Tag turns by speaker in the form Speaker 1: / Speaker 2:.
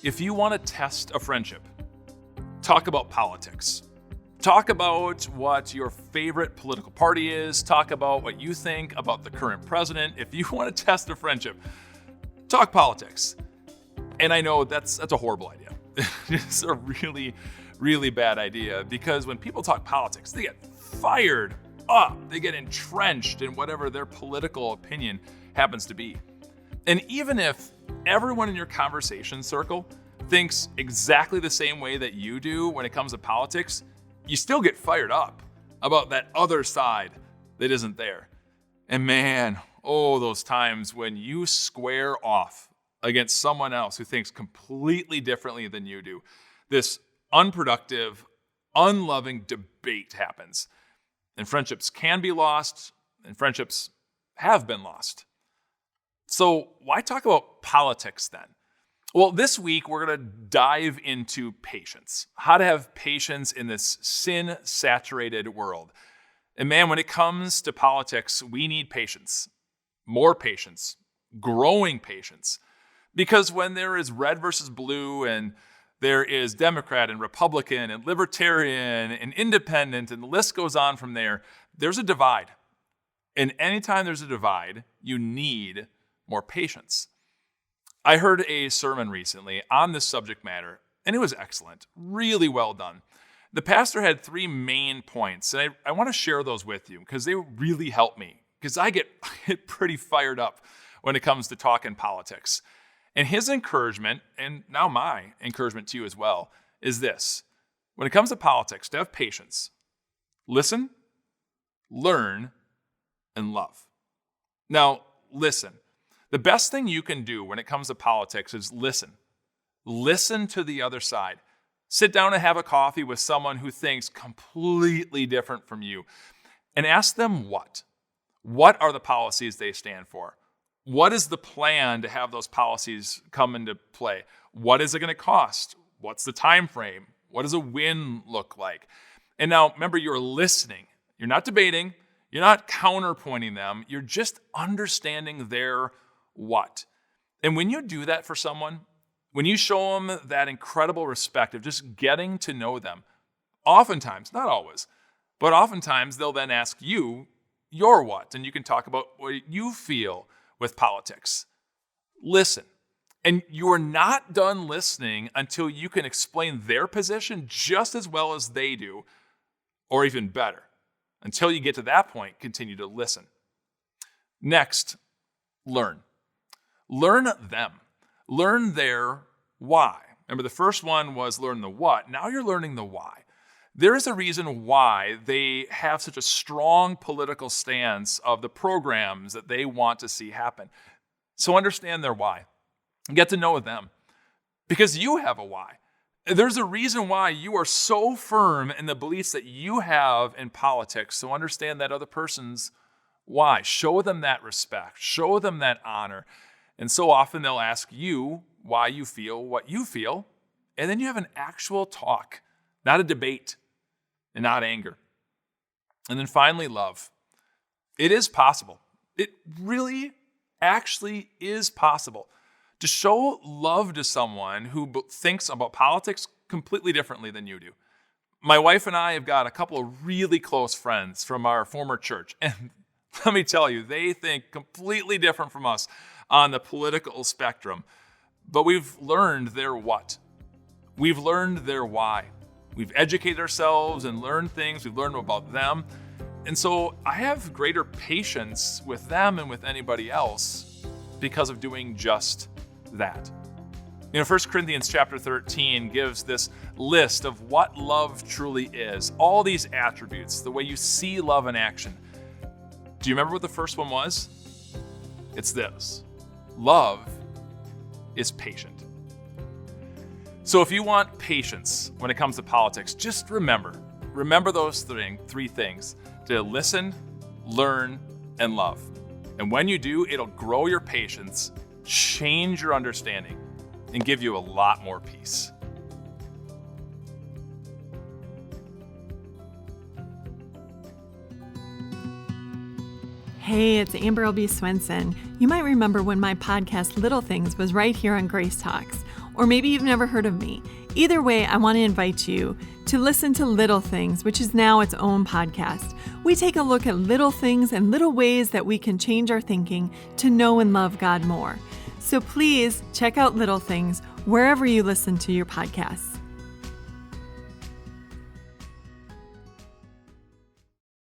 Speaker 1: If you want to test a friendship, talk about politics. Talk about what your favorite political party is. Talk about what you think about the current president. If you want to test a friendship, talk politics. And I know that's a horrible idea. It's a really, really bad idea, because when people talk politics, they get fired up. They get entrenched in whatever their political opinion happens to be. And even if everyone in your conversation circle thinks exactly the same way that you do when it comes to politics, you still get fired up about that other side that isn't there. And man, those times when you square off against someone else who thinks completely differently than you do, this unproductive, unloving debate happens. And friendships can be lost, and friendships have been lost. So why talk about politics then? Well, this week we're going to dive into patience, how to have patience in this sin-saturated world. And man, when it comes to politics, we need patience, more patience, growing patience. Because when there is red versus blue, and there is Democrat and Republican and Libertarian and Independent, and the list goes on from there, there's a divide. And anytime there's a divide, you need more patience. I heard a sermon recently on this subject matter, and it was excellent, really well done. The pastor had 3 main points, and I want to share those with you because they really help me, because I get pretty fired up when it comes to talking politics. And his encouragement, and now my encouragement to you as well, is this. When it comes to politics, to have patience, listen, learn, and love. Now, listen. The best thing you can do when it comes to politics is listen. Listen to the other side. Sit down and have a coffee with someone who thinks completely different from you, and ask them what. What are the policies they stand for? What is the plan to have those policies come into play? What is it going to cost? What's the time frame? What does a win look like? And now, remember, you're listening. You're not debating. You're not counterpointing them. You're just understanding their what. And when you do that for someone, when you show them that incredible respect of just getting to know them, oftentimes, not always, but oftentimes they'll then ask you your what, and you can talk about what you feel with politics. Listen. And you're not done listening until you can explain their position just as well as they do, or even better. Until you get to that point, continue to listen. Next, learn. Learn them. Learn their why. Remember, the first one was learn the what. Now you're learning the why. There is a reason why they have such a strong political stance of the programs that they want to see happen. So understand their why. Get to know them. Because you have a why. There's a reason why you are so firm in the beliefs that you have in politics. So understand that other person's why. Show them that respect. Show them that honor. And so often they'll ask you why you feel what you feel. And then you have an actual talk, not a debate, and not anger. And then finally, love. It is possible. It really actually is possible to show love to someone who thinks about politics completely differently than you do. My wife and I have got a couple of really close friends from our former church. And let me tell you, they think completely different from us on the political spectrum. But we've learned their what. We've learned their why. We've educated ourselves and learned things. We've learned about them. And so I have greater patience with them and with anybody else because of doing just that. 1 Corinthians chapter 13 gives this list of what love truly is. All these attributes, the way you see love in action. Do you remember what the first one was? It's this. Love is patient. So if you want patience when it comes to politics, just remember those three things: to listen, learn, and love. And when you do, it'll grow your patience, change your understanding, and give you a lot more peace.
Speaker 2: Hey, it's Amber L.B. Swenson. You might remember when my podcast Little Things was right here on Grace Talks. Or maybe you've never heard of me. Either way, I want to invite you to listen to Little Things, which is now its own podcast. We take a look at little things and little ways that we can change our thinking to know and love God more. So please check out Little Things wherever you listen to your podcasts.